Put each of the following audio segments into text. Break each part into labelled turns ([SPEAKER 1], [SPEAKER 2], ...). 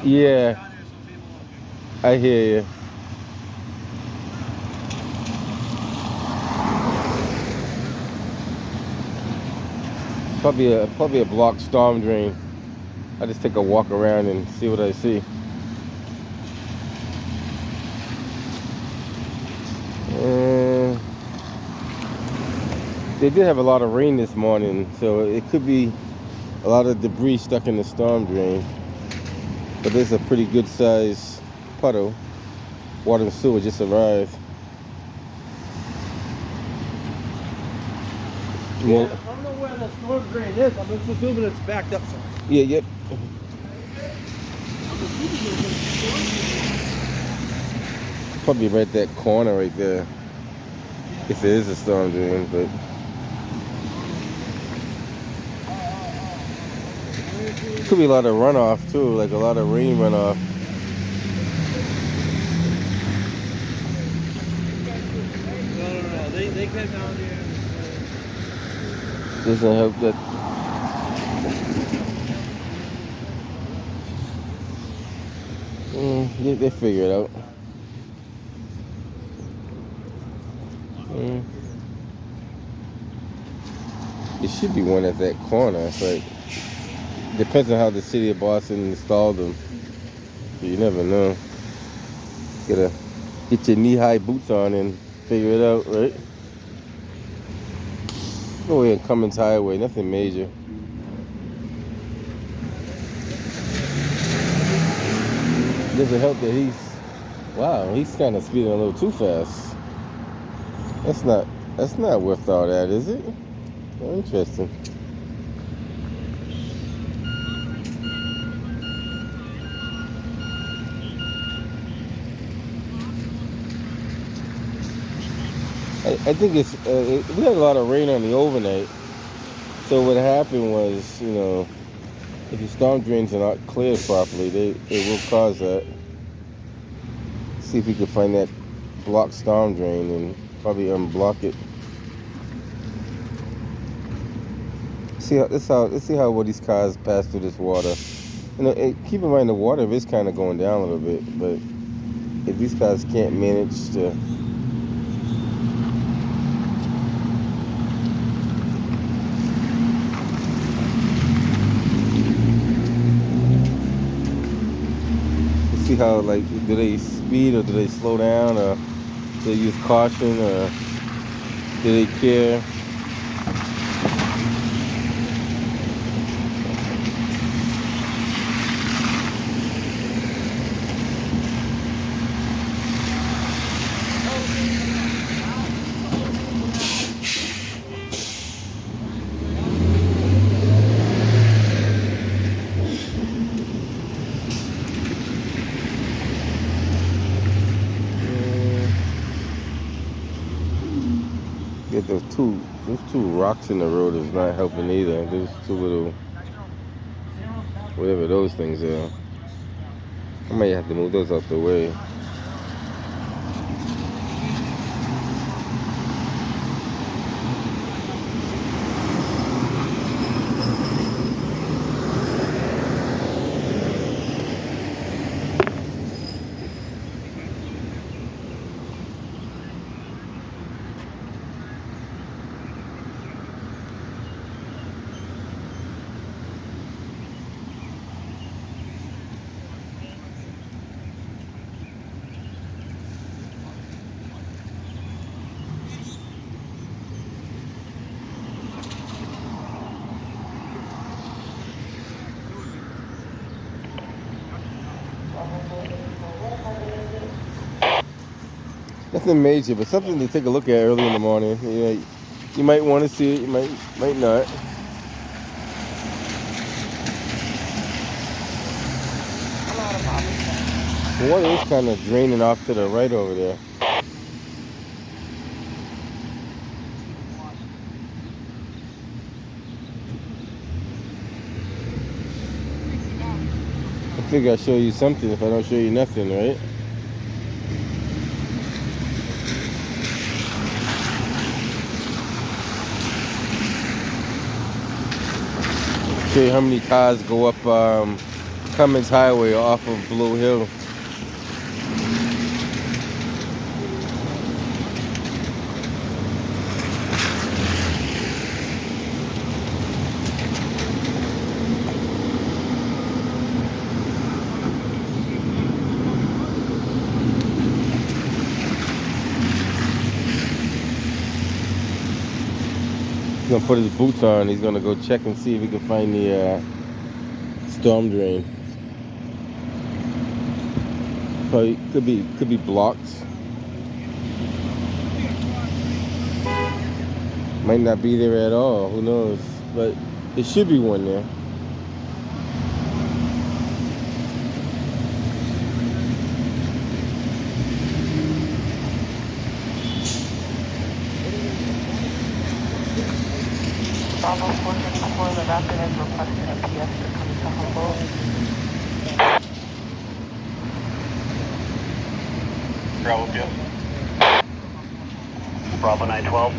[SPEAKER 1] Yeah, I hear you. Probably a blocked storm drain. I just take a walk around and see what I see. And they did have a lot of rain this morning, so it could be a lot of debris stuck in the storm drain. But there's a pretty good sized puddle. Water and sewer just arrived.
[SPEAKER 2] Yeah, I don't know where the storm drain is. I'm just assuming it's backed up somewhere.
[SPEAKER 1] Yeah, yep. Probably right that corner right there. If it is a storm drain, but could be a lot of runoff too, like a lot of rain runoff.
[SPEAKER 2] No. They came down here.
[SPEAKER 1] Doesn't help that. They figure it out. It should be one at that corner, but depends on how the city of Boston installed them. You never know. Gotta get your knee-high boots on and figure it out, right? Go ahead, Cummins Highway, nothing major. Doesn't help that he's kind of speeding a little too fast. That's not worth all that, is it? Oh, interesting. I think we had a lot of rain on the overnight. So what happened was, if your storm drains are not cleared properly, they will cause that. See if we can find that blocked storm drain and probably unblock it. Let's see how well these cars pass through this water. Keep in mind the water is kind of going down a little bit, but if these cars can't manage to see how, like, do they speed or do they slow down or do they use caution or do they care? Get those two rocks in the road is not helping either. Those two little, whatever those things are. I might have to move those out the way. Nothing major, but something to take a look at early in the morning. You might want to see it, you might not. The water is kind of draining off to the right over there. I figure I'll show you something if I don't show you nothing, right? Show you how many cars go up Cummins Highway off of Blue Hill. He's gonna put his boots on. He's gonna go check and see if he can find the storm drain. Probably could be blocked. Might not be there at all. Who knows? But there should be one there.
[SPEAKER 3] Bravo 454, the Rapid is requesting a PS to come to Humboldt.
[SPEAKER 4] Bravo PS. Bravo 912.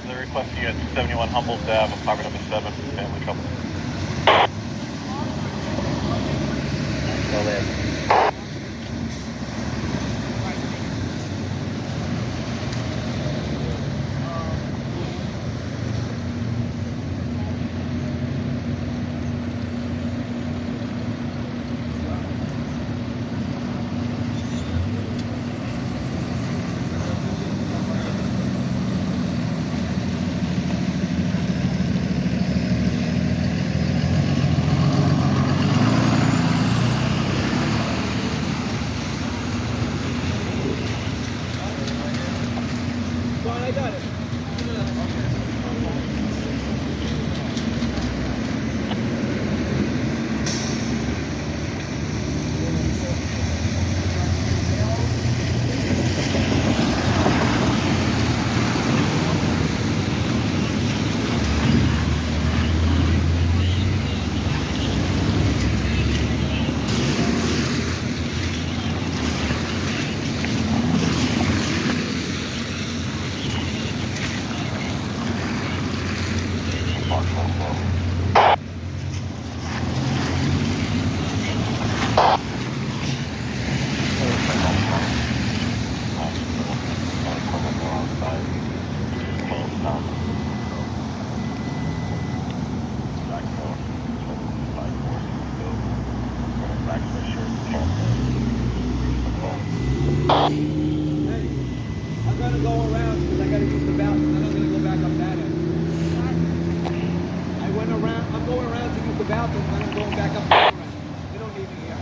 [SPEAKER 4] They're requesting you at 71 Humboldt Ave, apartment number 7, family trouble.
[SPEAKER 5] Go there.
[SPEAKER 2] I got it. I'm gonna go around because I gotta use the bathroom. Then I'm gonna go back up that end. I went around. I'm going around to use the bathroom. Then I'm going back up that end. You don't need me here.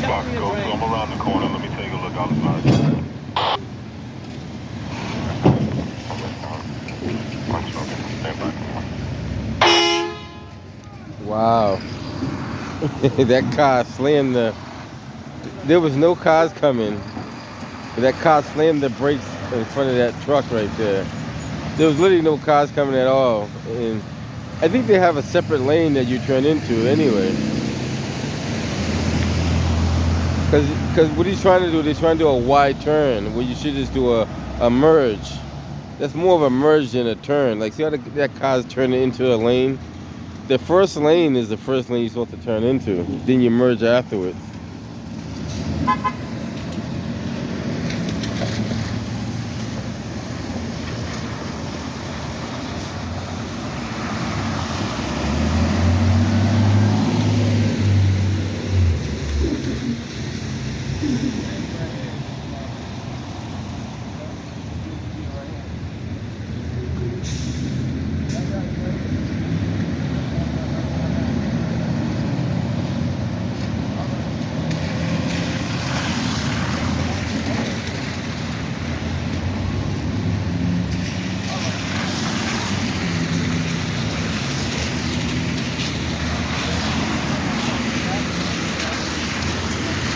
[SPEAKER 2] Check me in rain.
[SPEAKER 4] I'm around the corner. Let me take a look outside.
[SPEAKER 1] Wow. That car slammed the... There was no cars coming. That car slammed the brakes in front of that truck right there. There was literally no cars coming at all. And I think they have a separate lane that you turn into anyway. Because what he's trying to do, they're trying to do a wide turn where you should just do a merge. That's more of a merge than a turn. Like, see how that car's turning into a lane? The first lane is the first lane you're supposed to turn into. Then you merge afterwards.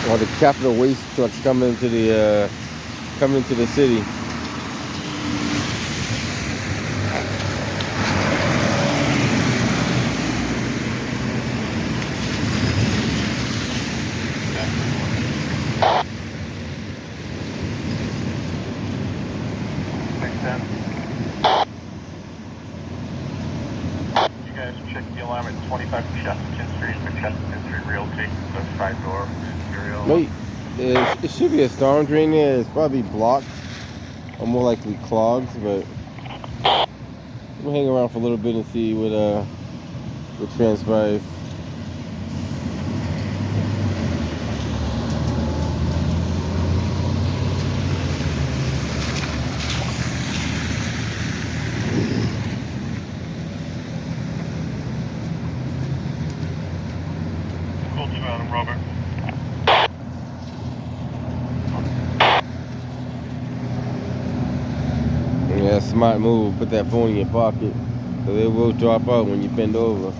[SPEAKER 1] Or the capital waste trucks coming into the city.
[SPEAKER 4] You guys check the alarm at 25 Chesterton Street for Chesterton Street Realty. The side door. Serial.
[SPEAKER 1] Wait, it should be a storm drain there. It's probably blocked, or more likely clogged. But we'll hang around for a little bit and see what transpires.
[SPEAKER 4] Robert.
[SPEAKER 1] Yeah, smart move. Put that phone in your pocket, so it will drop out when you bend over.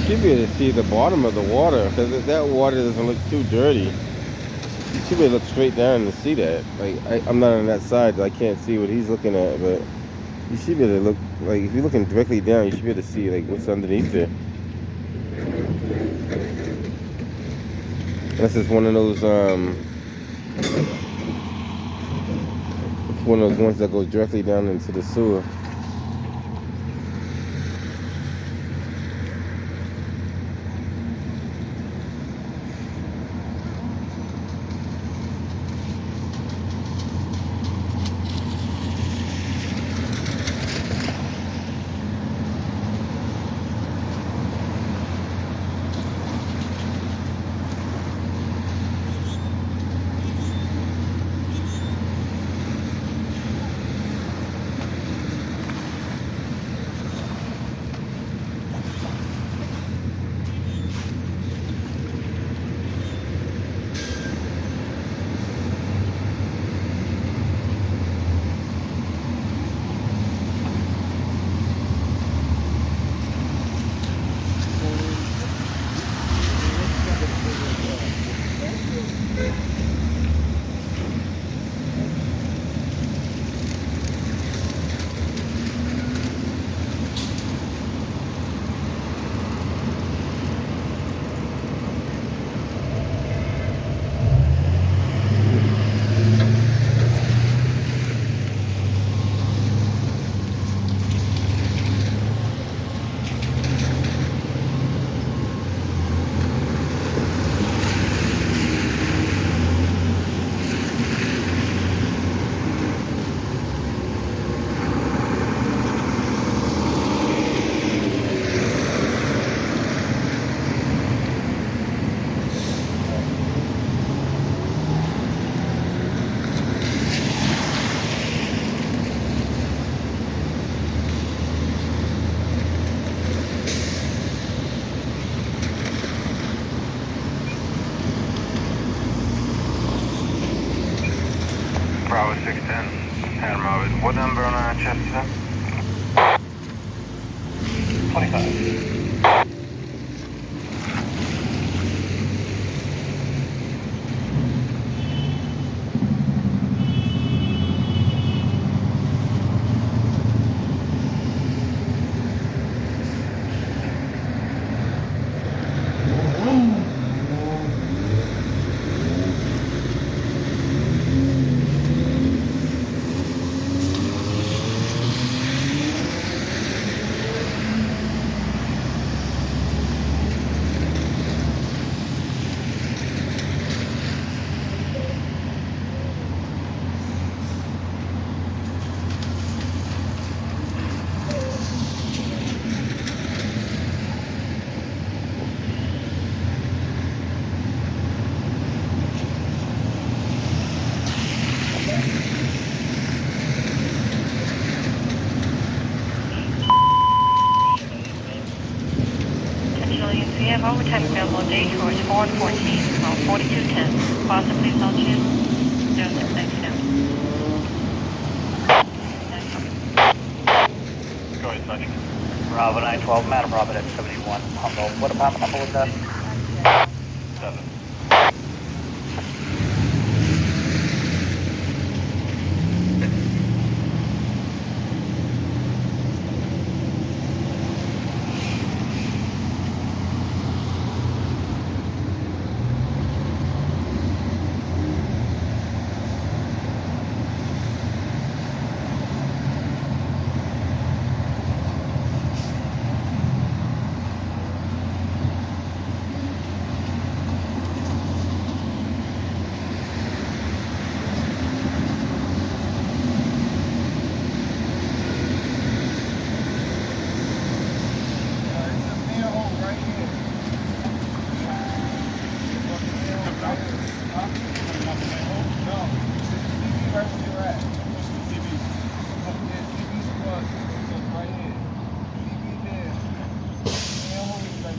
[SPEAKER 1] Should be able to see the bottom of the water, because that water doesn't look too dirty. You should be able to look straight down and see that. Like I'm not on that side, I can't see what he's looking at, but you should be able to look, like if you're looking directly down, you should be able to see like what's underneath there. Unless it's one of those it's one of those ones that goes directly down into the sewer.
[SPEAKER 4] Bravo 610.
[SPEAKER 6] Robin. What number on Chester?
[SPEAKER 4] 25.
[SPEAKER 3] We have overtime available on day tours 4 and 14, call 4210. Boston, please hold channel 0699.
[SPEAKER 4] Go ahead, Sergeant.
[SPEAKER 5] Bravo 912, Madam Robin at 71 Humboldt. What apartment number was that?
[SPEAKER 4] 7.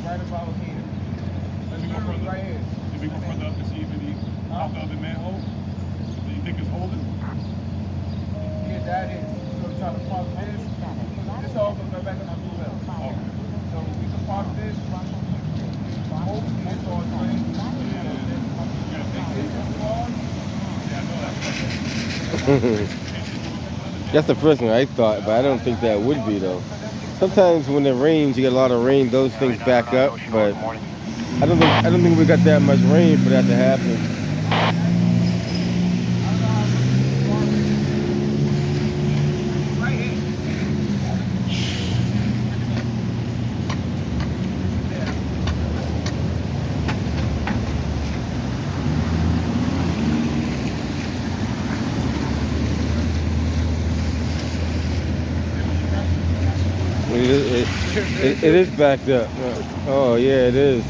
[SPEAKER 2] Right about here. Let's go further. Right here.
[SPEAKER 7] If we go further up to see if any out the other manhole, do you think it's holding?
[SPEAKER 2] Yeah, that is. So we're trying to park this. This all goes right back on our blue well.
[SPEAKER 7] Okay.
[SPEAKER 2] So we can park this. Hopefully it's all drained.
[SPEAKER 1] That's the first one I thought, but I don't think that would be though. Sometimes when it rains, you get a lot of rain, those things back up, but I don't think we got that much rain for that to happen. It is backed up. Oh yeah, it is.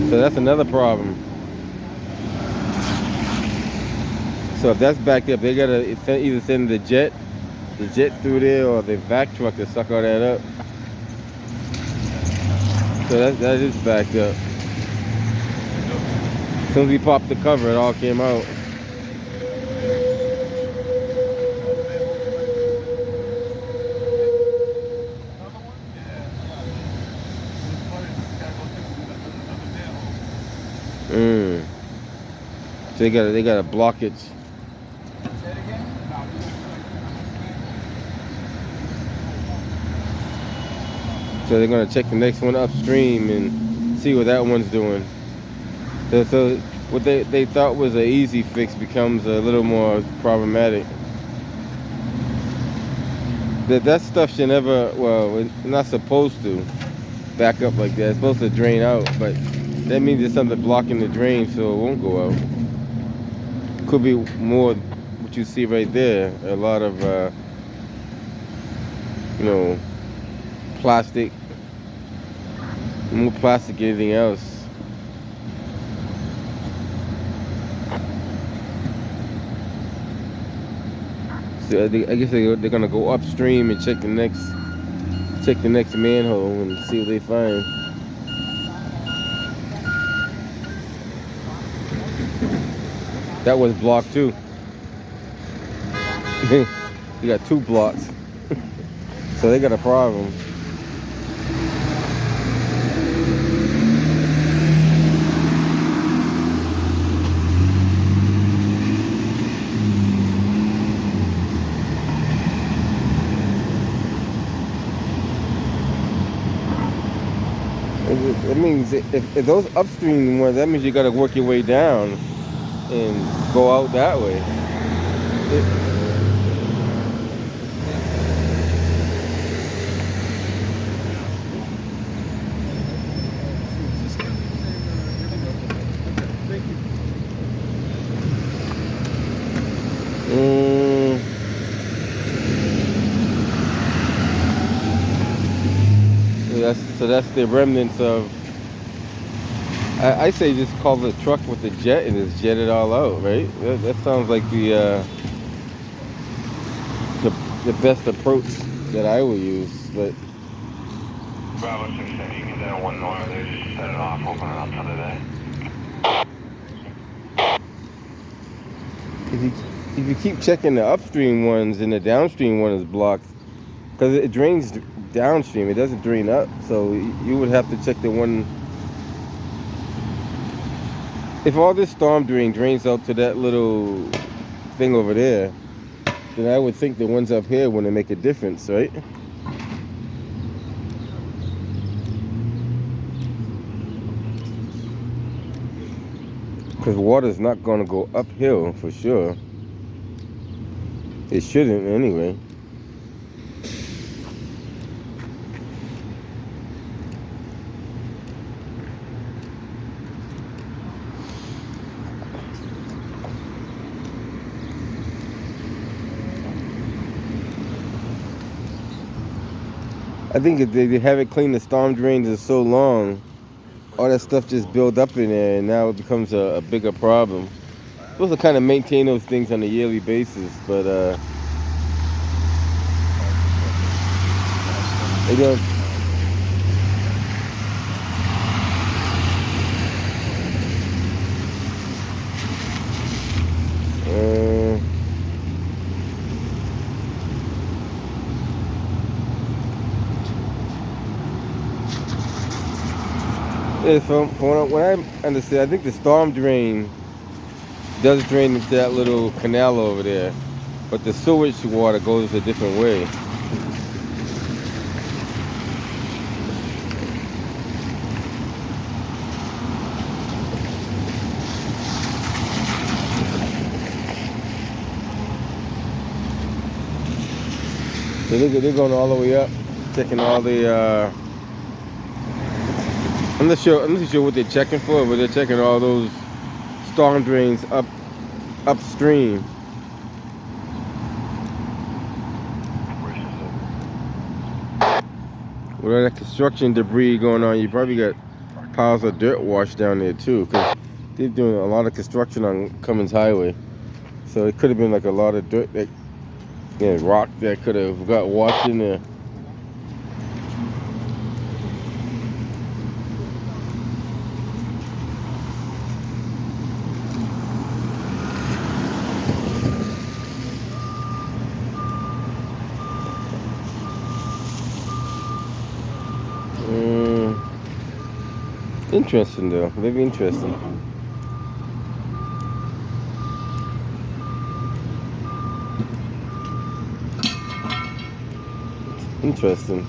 [SPEAKER 1] So that's another problem. So if that's backed up, they gotta either send the jet through there, or the vac truck to suck all that up. So that is backed up. As soon as we popped the cover, it all came out. So they got a blockage. So they're gonna check the next one upstream and see what that one's doing. So what they thought was an easy fix becomes a little more problematic. That stuff should never, well, it's not supposed to back up like that. It's supposed to drain out, but that means there's something blocking the drain, so it won't go out. Could be more what you see right there, a lot of you know, plastic, more plastic than anything else. So I guess they're gonna go upstream and check the next manhole and see what they find. That was blocked too. You got 2 blocks. So they got a problem. It means if those upstream ones, that means you got to work your way down and go out that way. So that's the remnants of. I say just call the truck with the jet and just jet it all out, right? That sounds like the best approach that I would use, but.
[SPEAKER 6] Bravo 6, you can do 1 north there, just set it off, open it up for the day.
[SPEAKER 1] If you keep checking the upstream ones and the downstream one is blocked, because it drains downstream, it doesn't drain up, so you would have to check the one. If all this storm drain drains out to that little thing over there, then I would think the ones up here wouldn't make a difference, right? Because water's not going to go uphill for sure. It shouldn't anyway. I think if they haven't cleaned the storm drains in so long, all that stuff just build up in there, and now it becomes a bigger problem. Supposed to kind of maintain those things on a yearly basis, but they don't. Yeah, from what I understand, I think the storm drain does drain into that little canal over there, but the sewage water goes a different way. So they're going all the way up, checking all the. I'm not sure what they're checking for, but they're checking all those storm drains upstream. With all that construction debris going on, you probably got piles of dirt washed down there too, because they're doing a lot of construction on Cummins Highway. So it could have been like a lot of dirt, that, rock that could have got washed in there. Interesting though, very interesting. Interesting.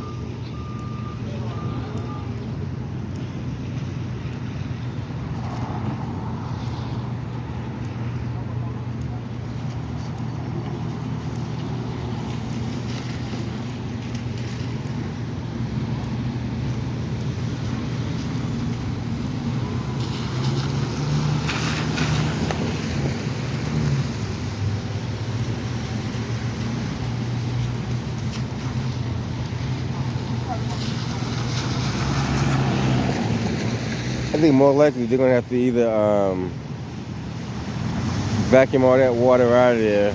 [SPEAKER 1] I think more likely they're gonna have to either vacuum all that water out of there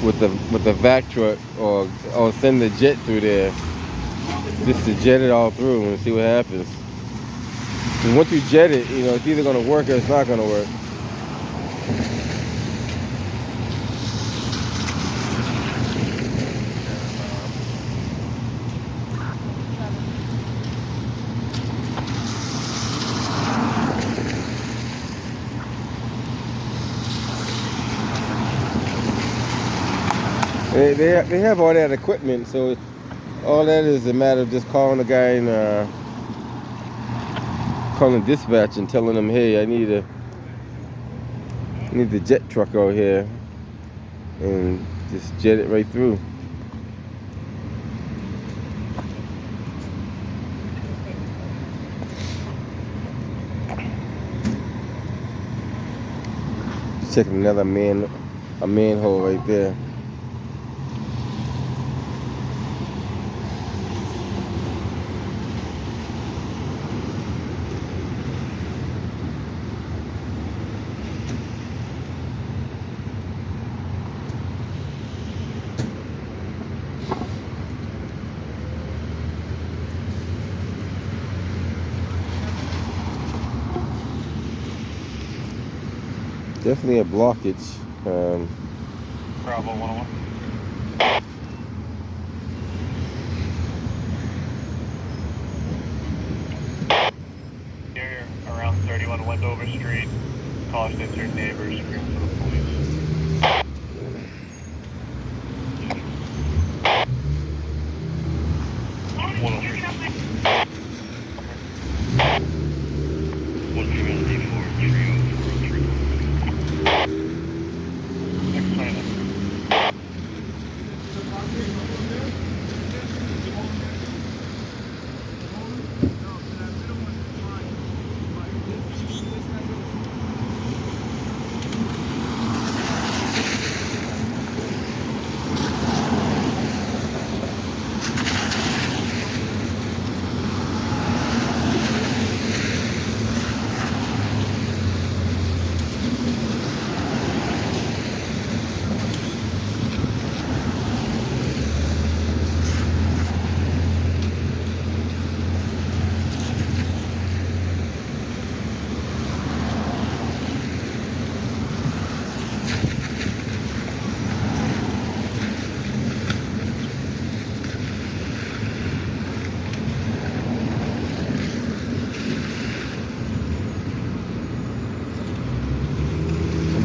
[SPEAKER 1] with the vac truck, or send the jet through there just to jet it all through and see what happens. And once you jet it, it's either gonna work or it's not gonna work. they have all that equipment, so all that is a matter of just calling the guy and calling dispatch and telling them, hey, I need the jet truck out here, and just jet it right through. Checking another manhole right there. Definitely a blockage.
[SPEAKER 4] Bravo 101. Here, around 31 Wendover Street. Caution to your neighbors, scream for the police.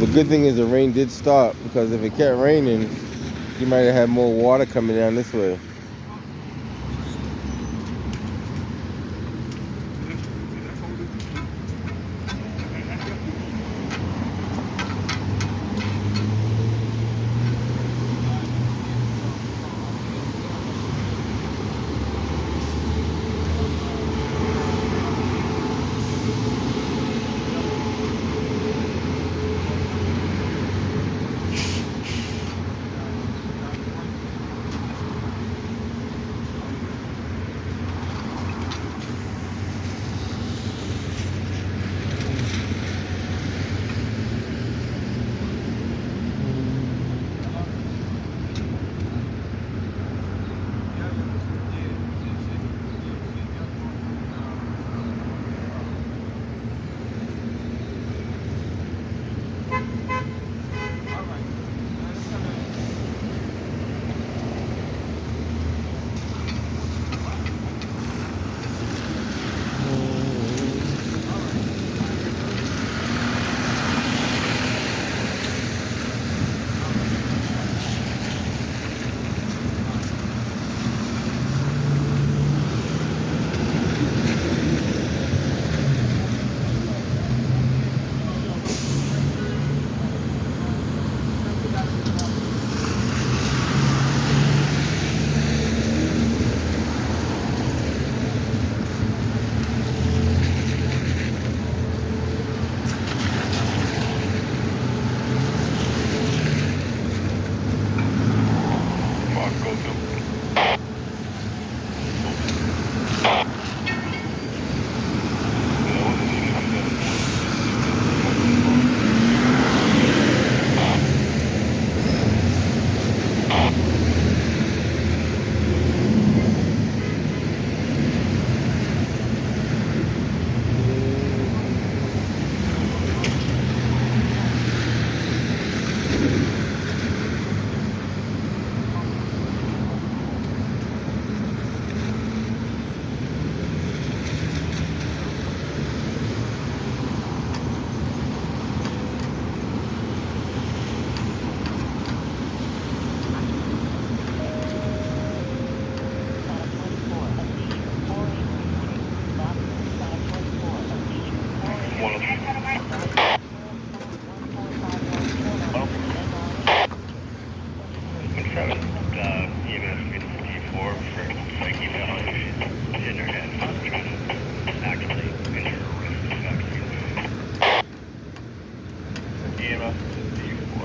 [SPEAKER 1] The good thing is the rain did stop, because if it kept raining, you might have had more water coming down this way.
[SPEAKER 6] EMS G4 for psych evaluation in her head. Trying to activate injury risk factor.
[SPEAKER 4] EMS G4.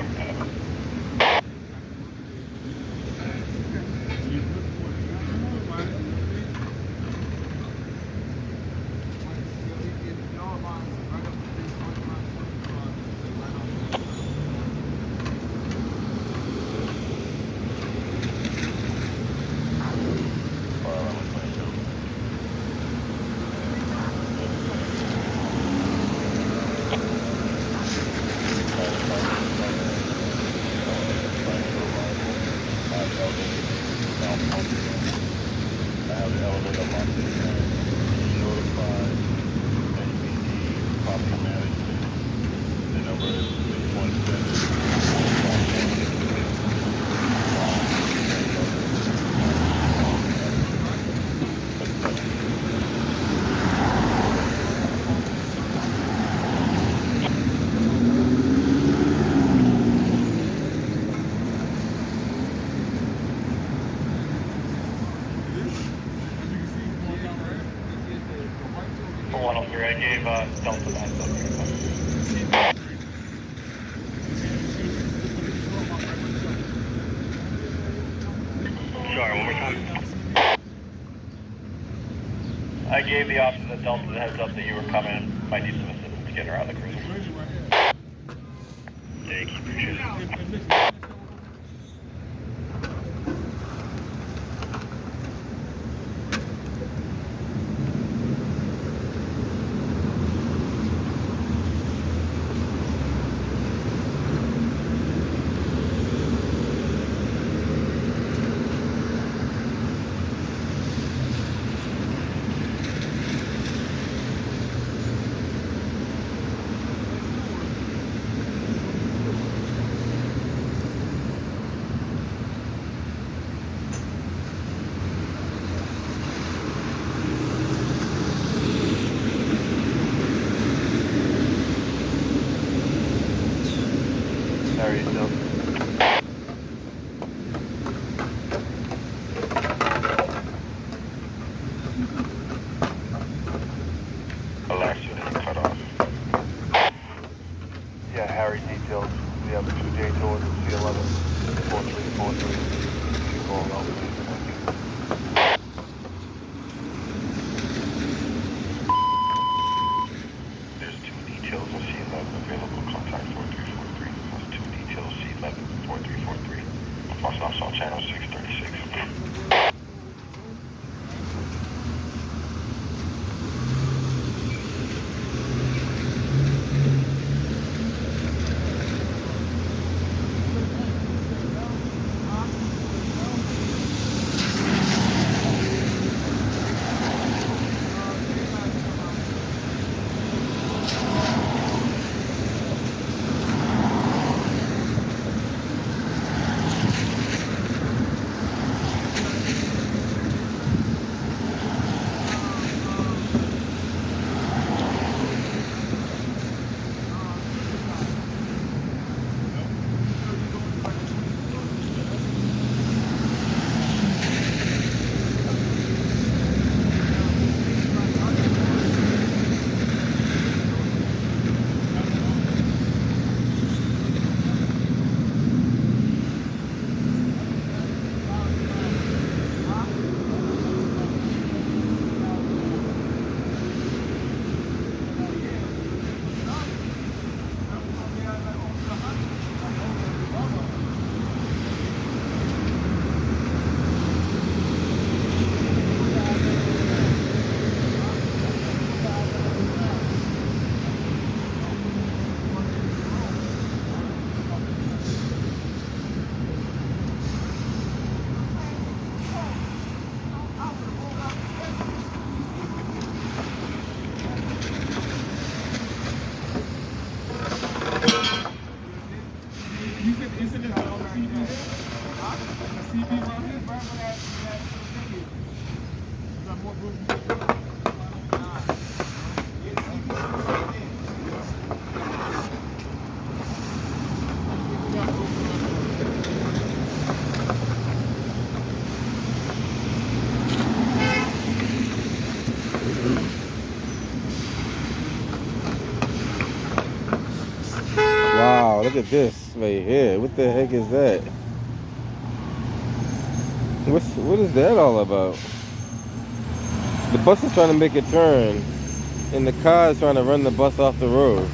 [SPEAKER 4] I gave Delta that.
[SPEAKER 6] Sorry, one more time.
[SPEAKER 4] I gave the officer at Delta the heads up that you were coming. Might need some assistance to get her out of the cruiser.
[SPEAKER 6] Thank you, appreciate it.
[SPEAKER 4] Sorry, still.
[SPEAKER 6] Last unit cut off.
[SPEAKER 4] Yeah, Harry details. We have the 2 day tours at C11, 4343. People all over
[SPEAKER 6] There's 2 details of C11 available. Contact 4343. That's 2 details C11 4343. Boston Ops channel 636.
[SPEAKER 1] Wow, look at this right here. What the heck is that? What is that all about? The bus is trying to make a turn, and the car is trying to run the bus off the road.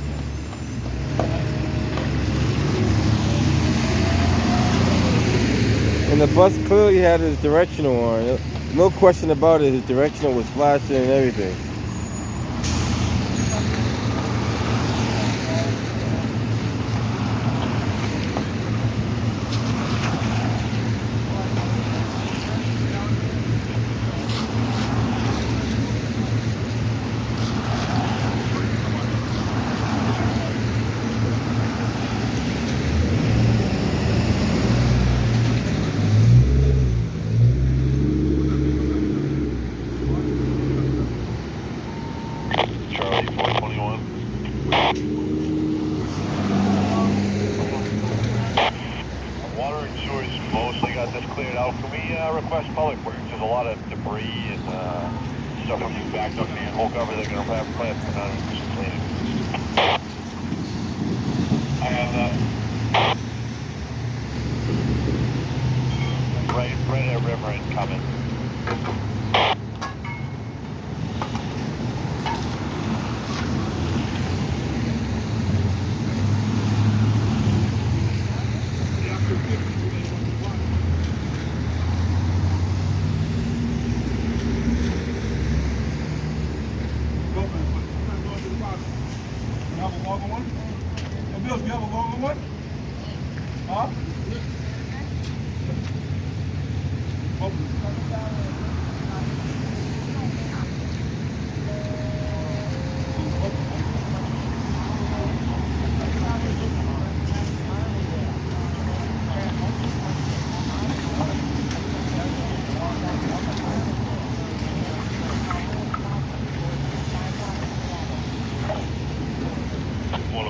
[SPEAKER 1] And the bus clearly had his directional on. No question about it, his directional was flashing and everything.
[SPEAKER 6] Charlie 421. Water and sewers mostly got this cleared out. Can we request public works? There's a lot of debris and stuff from you backed up manhole cover. They're going to have plans for non-intrusive cleaning. I have that. Right at river and Cummins.
[SPEAKER 7] You have a longer one? Hey, Bills, you have a longer one? Huh?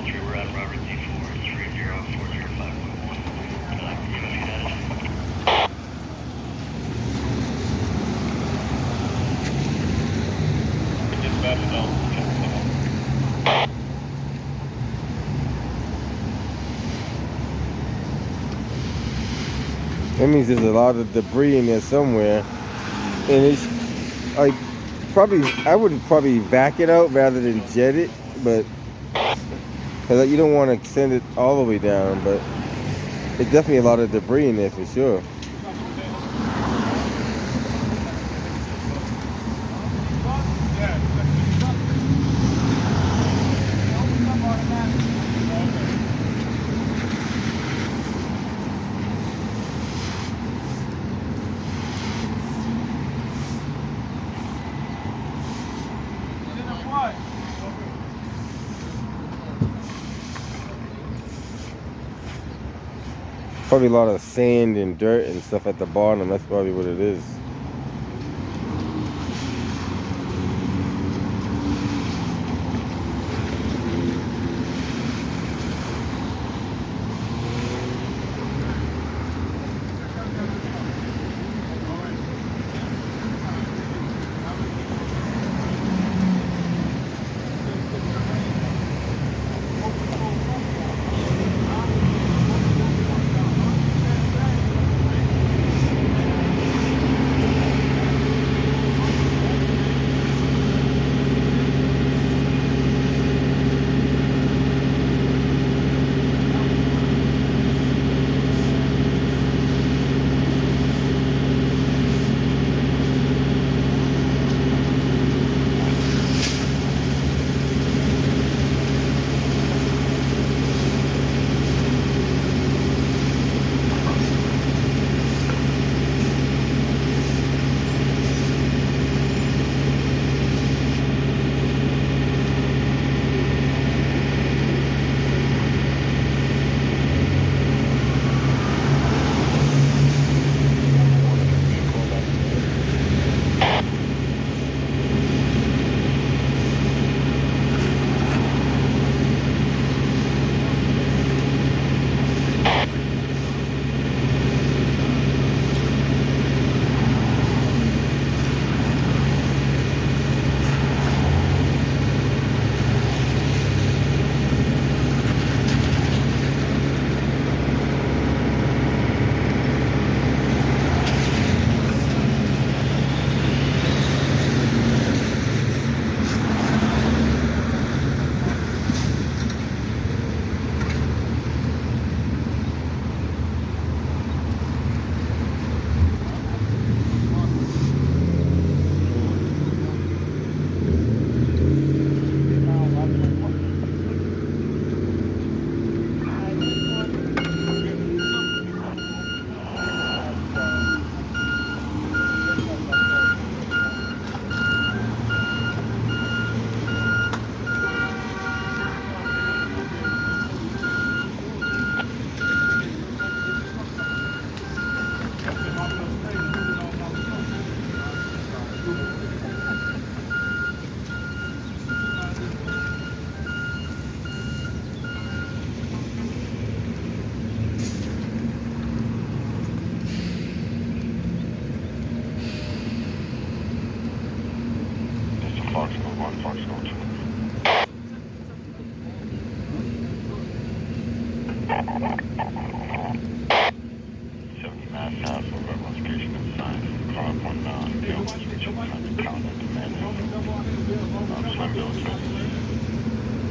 [SPEAKER 6] We're at Robert D4 30400511.
[SPEAKER 1] That means there's a lot of debris in there somewhere. And it's like I would probably vac it out rather than jet it, but because you don't want to send it all the way down, but there's definitely a lot of debris in there for sure. Probably a lot of sand and dirt and stuff at the bottom. That's probably what it is.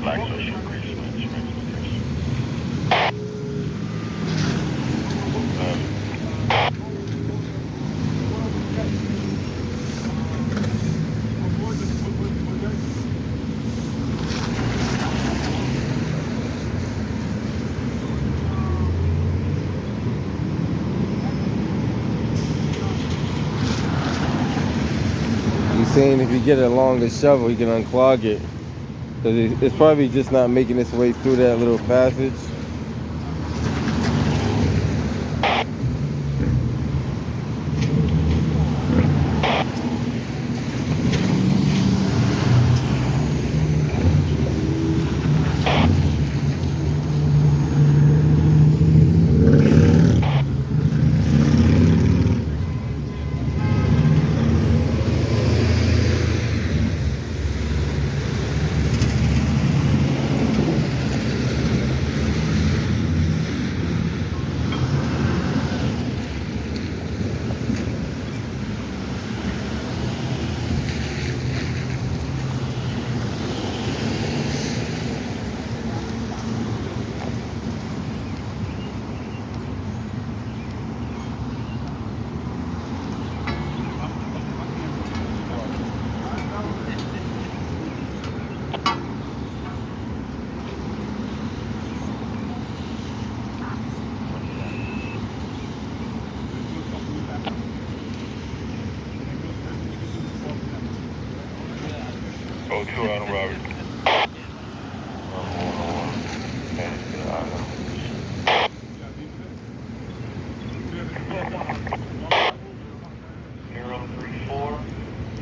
[SPEAKER 6] Black social grease,
[SPEAKER 1] He's saying if you get a longer shovel, he can unclog it. Because it's probably just not making its way through that little passage. Oh, 2 on Robert. Zero 34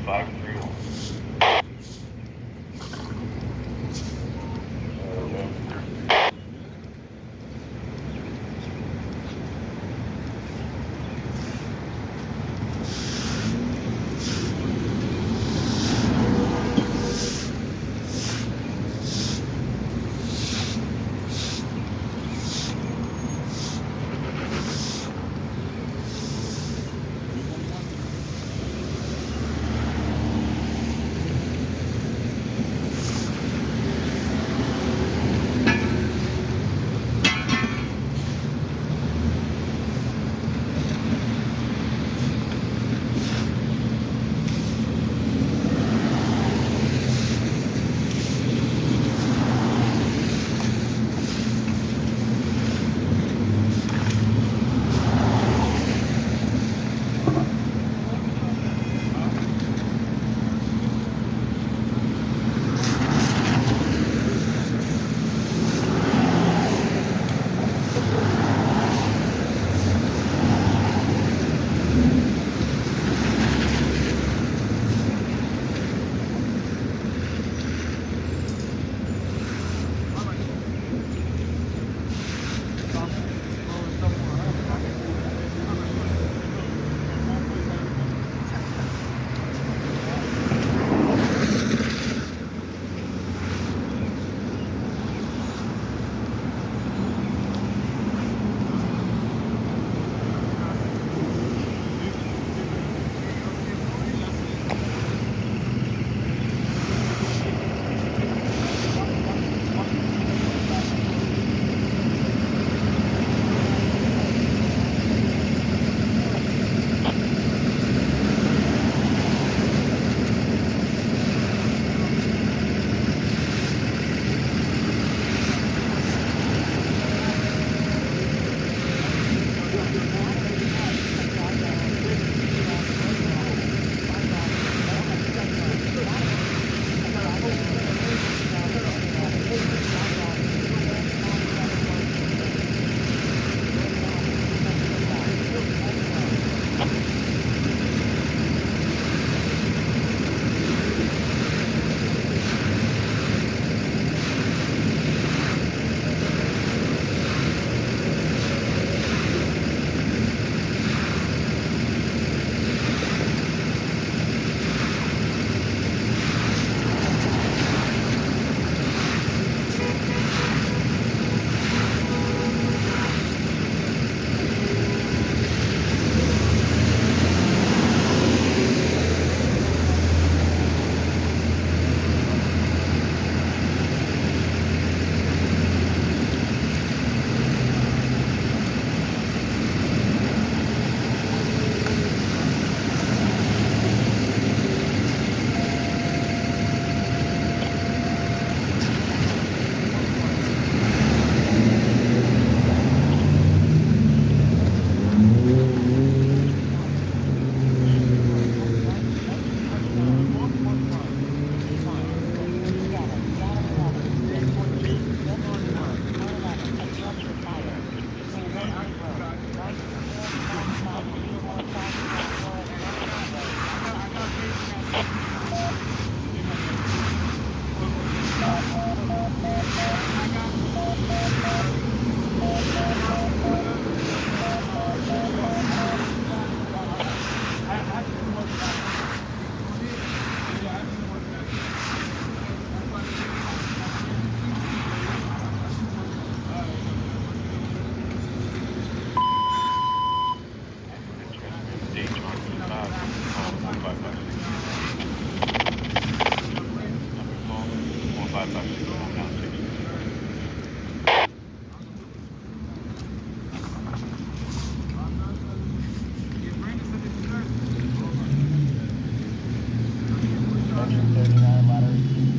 [SPEAKER 1] 531.
[SPEAKER 5] Section 39, ladder 18.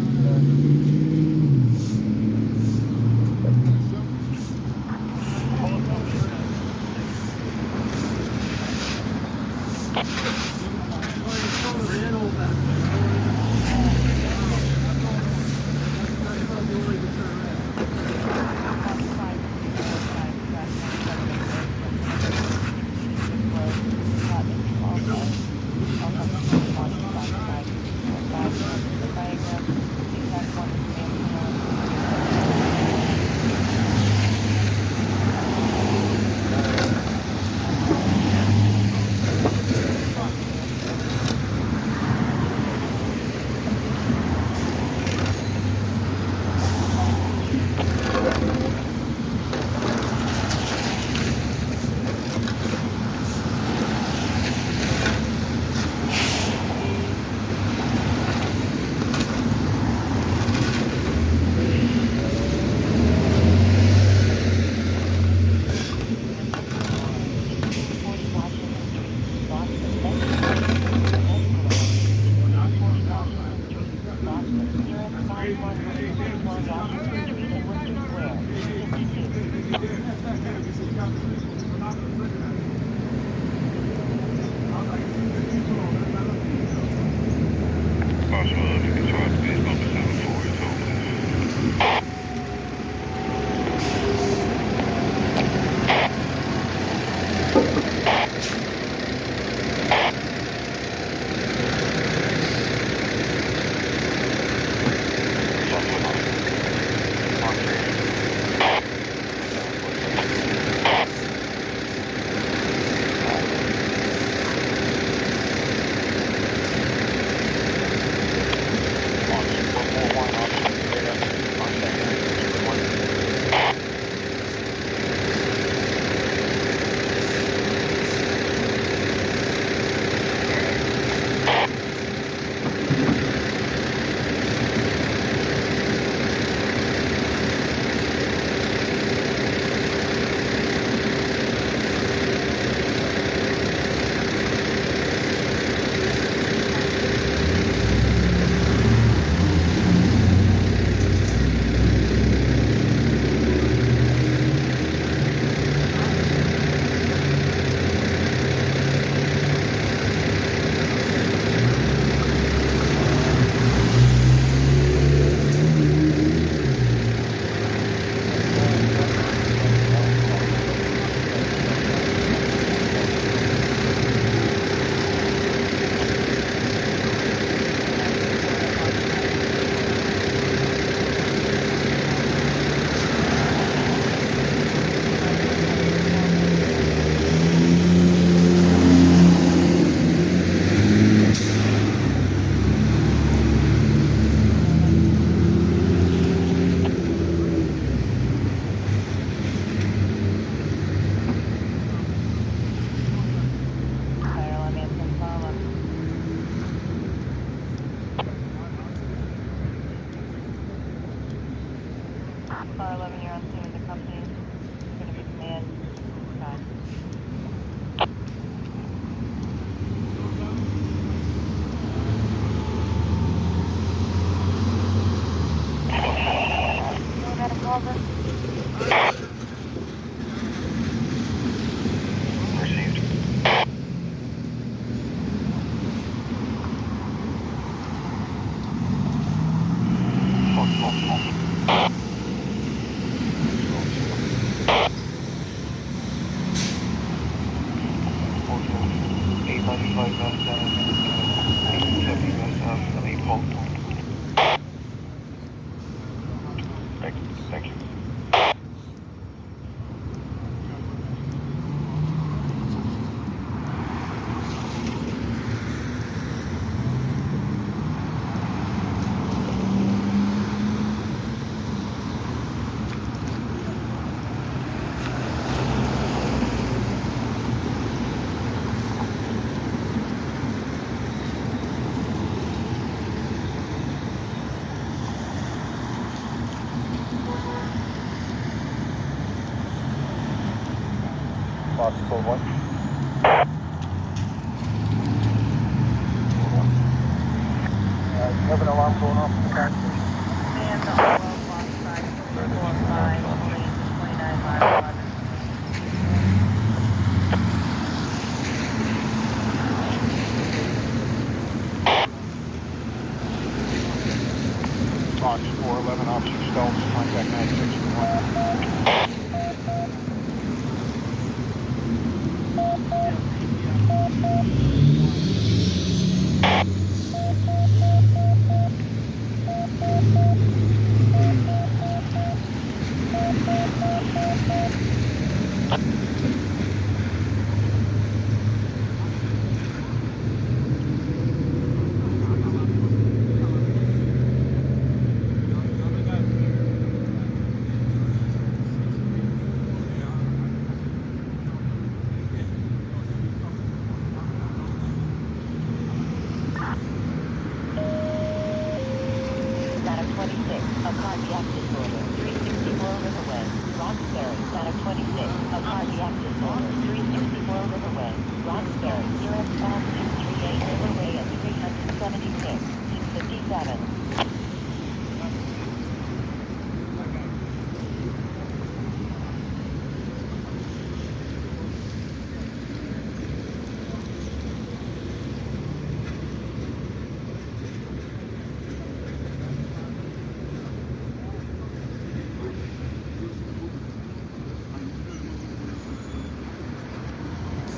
[SPEAKER 3] Car 11, you're on scene with the company. It's going to be command time. You got a call,
[SPEAKER 6] Thank you.
[SPEAKER 4] Fox 1. You have an alarm going off in the car station?
[SPEAKER 3] Man, the Orwell block side, 45, lane 29 miles on.
[SPEAKER 4] Fox 411, Officer Stones, contact 961.
[SPEAKER 3] Static 26, a cardiac disorder, 364 Riverway, Roxbury. Static 26, a cardiac disorder, 364 Riverway, Roxbury. US 5238 Riverway at 376, 57.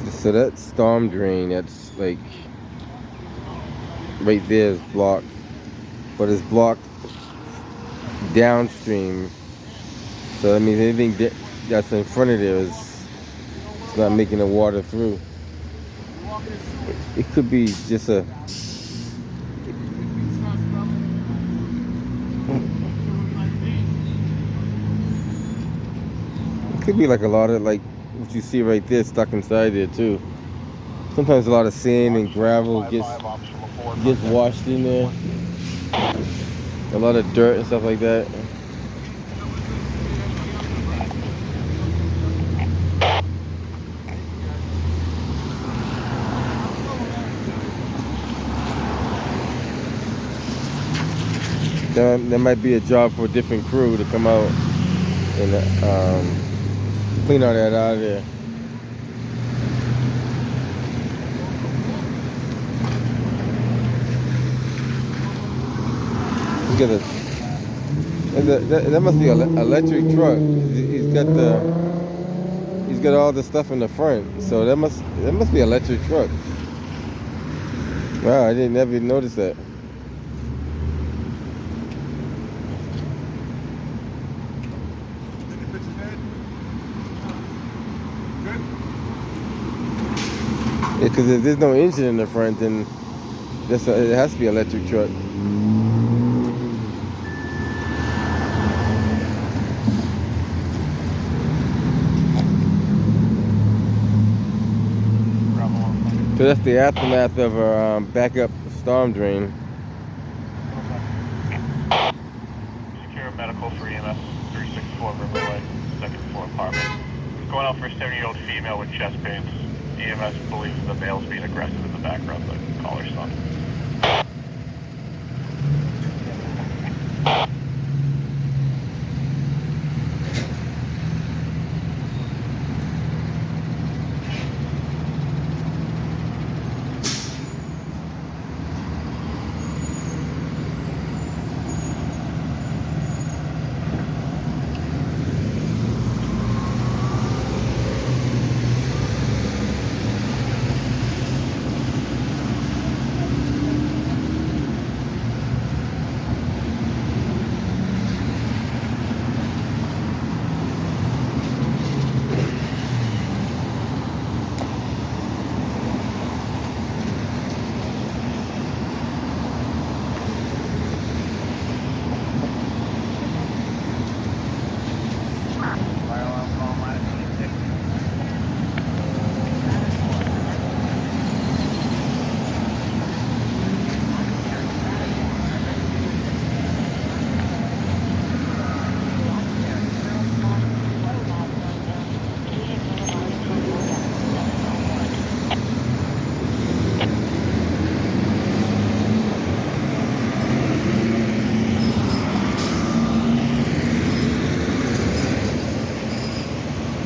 [SPEAKER 1] So that storm drain, that's like right there is blocked, but it's blocked downstream. So that means anything that's in front of there is it's not making the water through. It could be just a it could be like a lot of like what you see right there stuck inside there too. Sometimes a lot of sand and gravel gets washed in there. A lot of dirt and stuff like that. There might be a job for a different crew to come out and clean all that out of there. Look at that must be an electric truck. He's got all the stuff in the front, so that must be an electric truck. Wow, I didn't never notice that. Because if there's no engine in the front, then it has to be an electric truck. So that's the aftermath of a backup storm drain.
[SPEAKER 6] Secure medical for EMS 364 Riverway, second floor apartment. Going out for a 70-year-old female with chest pains. EMS believes the male's being aggressive in the background, the caller's son.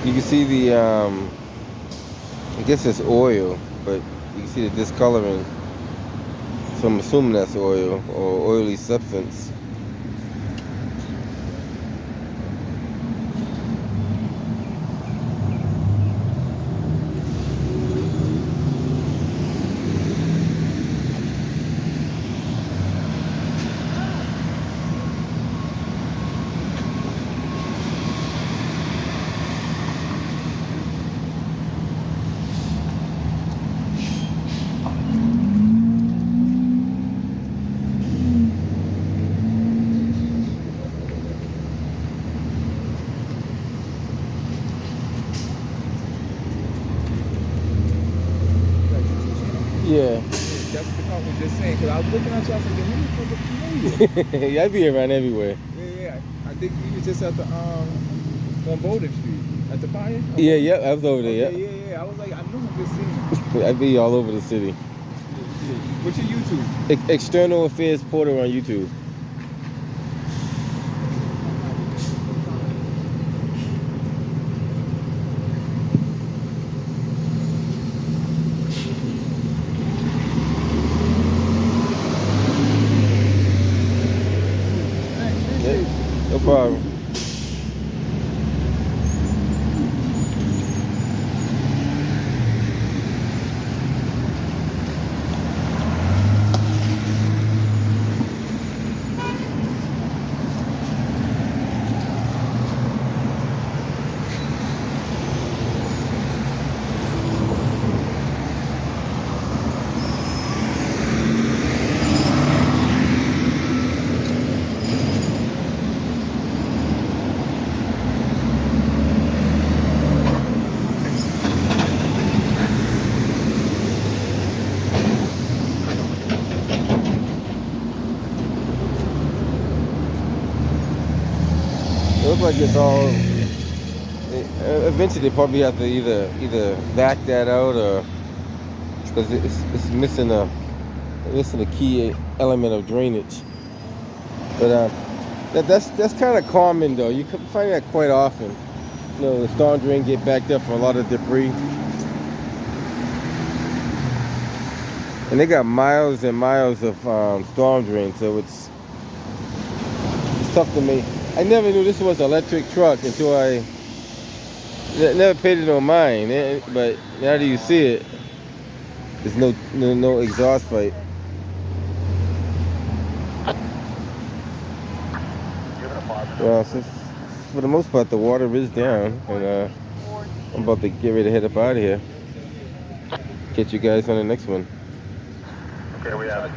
[SPEAKER 1] You can see the I guess it's oil, but you can see the discoloring. So I'm assuming that's oil or oily substance. Yeah.
[SPEAKER 2] That's what the car was just saying. Because I was looking at you, I was like, "Yo, who the fuck is familiar?"
[SPEAKER 1] Yeah, I be around everywhere.
[SPEAKER 2] Yeah. I think he was just at the on Bowden Street at the fire.
[SPEAKER 1] Yeah, yeah, I was over there.
[SPEAKER 2] Okay, yeah. I was like, I know I've just seen him.
[SPEAKER 1] I be all over the city.
[SPEAKER 2] Yeah. What's your YouTube?
[SPEAKER 1] External Affairs Porter on YouTube. No problem. It looks like it's all. Eventually, they probably have to either vac that out or because it's missing a key element of drainage. But that's kind of common though. You can find that quite often. You know, the storm drain get backed up from a lot of debris, and they got miles and miles of storm drain, so it's tough to make. I never knew this was an electric truck until I never paid it no mind. But now that you see it, there's no exhaust pipe. Well, for the most part, the water is down, and I'm about to get ready to head up out of here. Catch you guys on the next one.
[SPEAKER 4] Okay, we have it.